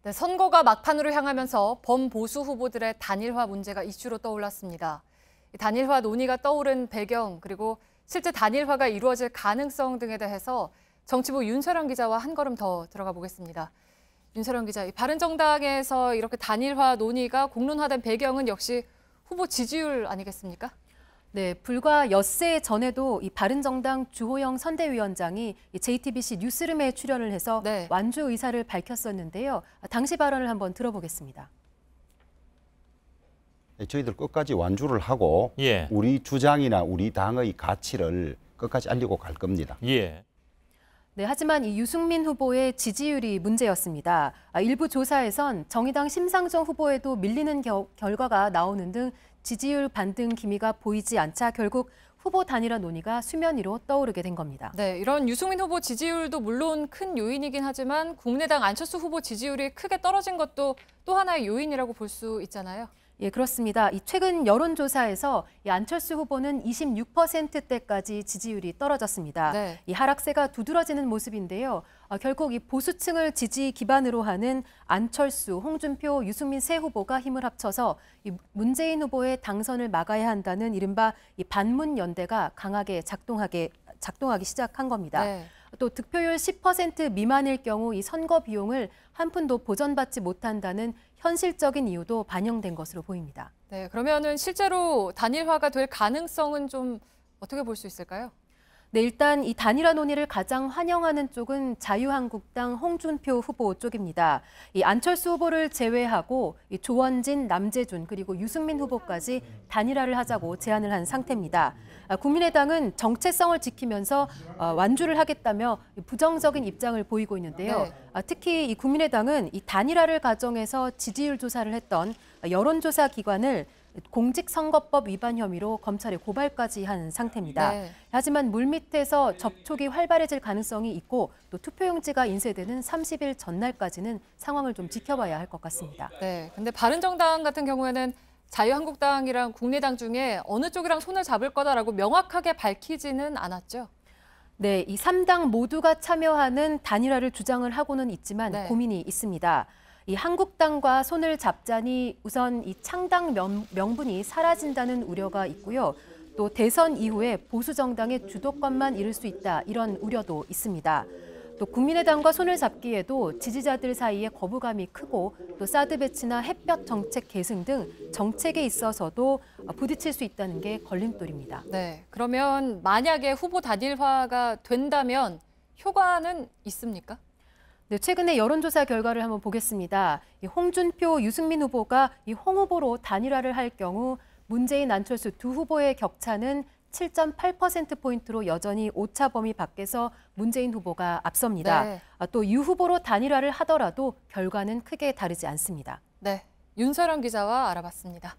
네, 선거가 막판으로 향하면서 범보수 후보들의 단일화 문제가 이슈로 떠올랐습니다. 단일화 논의가 떠오른 배경, 그리고 실제 단일화가 이루어질 가능성 등에 대해서 정치부 윤서령 기자와 한 걸음 더 들어가 보겠습니다. 윤서령 기자, 바른정당에서 이렇게 단일화 논의가 공론화된 배경은 역시 후보 지지율 아니겠습니까? 네, 불과 엿새 전에도 이 바른정당 주호영 선대위원장이 JTBC 뉴스룸에 출연을 해서 네. 완주 의사를 밝혔었는데요. 당시 발언을 한번 들어보겠습니다. 저희들 끝까지 완주를 하고 우리 주장이나 우리 당의 가치를 끝까지 알리고 갈 겁니다. 네, 하지만 이 유승민 후보의 지지율이 문제였습니다. 일부 조사에선 정의당 심상정 후보에도 밀리는 결과가 나오는 등 지지율 반등 기미가 보이지 않자 결국 후보 단일화 논의가 수면 위로 떠오르게 된 겁니다. 네, 이런 유승민 후보 지지율도 물론 큰 요인이긴 하지만 국민의당 안철수 후보 지지율이 크게 떨어진 것도 또 하나의 요인이라고 볼 수 있잖아요. 예, 그렇습니다. 최근 여론조사에서 안철수 후보는 26%대까지 지지율이 떨어졌습니다. 네. 이 하락세가 두드러지는 모습인데요. 결국 이 보수층을 지지 기반으로 하는 안철수, 홍준표, 유승민 세 후보가 힘을 합쳐서 이 문재인 후보의 당선을 막아야 한다는 이른바 이 반문 연대가 강하게 작동하기 시작한 겁니다. 네. 또 득표율 10% 미만일 경우 이 선거 비용을 한 푼도 보전받지 못한다는 현실적인 이유도 반영된 것으로 보입니다. 네, 그러면은 실제로 단일화가 될 가능성은 좀 어떻게 볼 수 있을까요? 네, 일단 이 단일화 논의를 가장 환영하는 쪽은 자유한국당 홍준표 후보 쪽입니다. 이 안철수 후보를 제외하고 이 조원진, 남재준 그리고 유승민 후보까지 단일화를 하자고 제안을 한 상태입니다. 국민의당은 정체성을 지키면서 완주를 하겠다며 부정적인 입장을 보이고 있는데요. 네. 특히 이 국민의당은 이 단일화를 가정해서 지지율 조사를 했던 여론조사 기관을 공직선거법 위반 혐의로 검찰에 고발까지 한 상태입니다. 네. 하지만 물밑에서 접촉이 활발해질 가능성이 있고 또 투표용지가 인쇄되는 30일 전날까지는 상황을 좀 지켜봐야 할 것 같습니다. 네, 근데 바른정당 같은 경우에는 자유한국당이랑 국민의당 중에 어느 쪽이랑 손을 잡을 거다라고 명확하게 밝히지는 않았죠. 네, 이 3당 모두가 참여하는 단일화를 주장을 하고는 있지만 네. 고민이 있습니다. 이 한국당과 손을 잡자니 우선 이 창당 명분이 사라진다는 우려가 있고요. 또 대선 이후에 보수 정당의 주도권만 잃을 수 있다 이런 우려도 있습니다. 또 국민의당과 손을 잡기에도 지지자들 사이에 거부감이 크고 또 사드 배치나 햇볕 정책 계승 등 정책에 있어서도 부딪힐 수 있다는 게 걸림돌입니다. 네, 그러면 만약에 후보 단일화가 된다면 효과는 있습니까? 네, 최근에 여론조사 결과를 한번 보겠습니다. 홍준표, 유승민 후보가 홍 후보로 단일화를 할 경우 문재인, 안철수 두 후보의 격차는 7.8%포인트로 여전히 오차 범위 밖에서 문재인 후보가 앞섭니다. 네. 또 유 후보로 단일화를 하더라도 결과는 크게 다르지 않습니다. 네, 윤서령 기자와 알아봤습니다.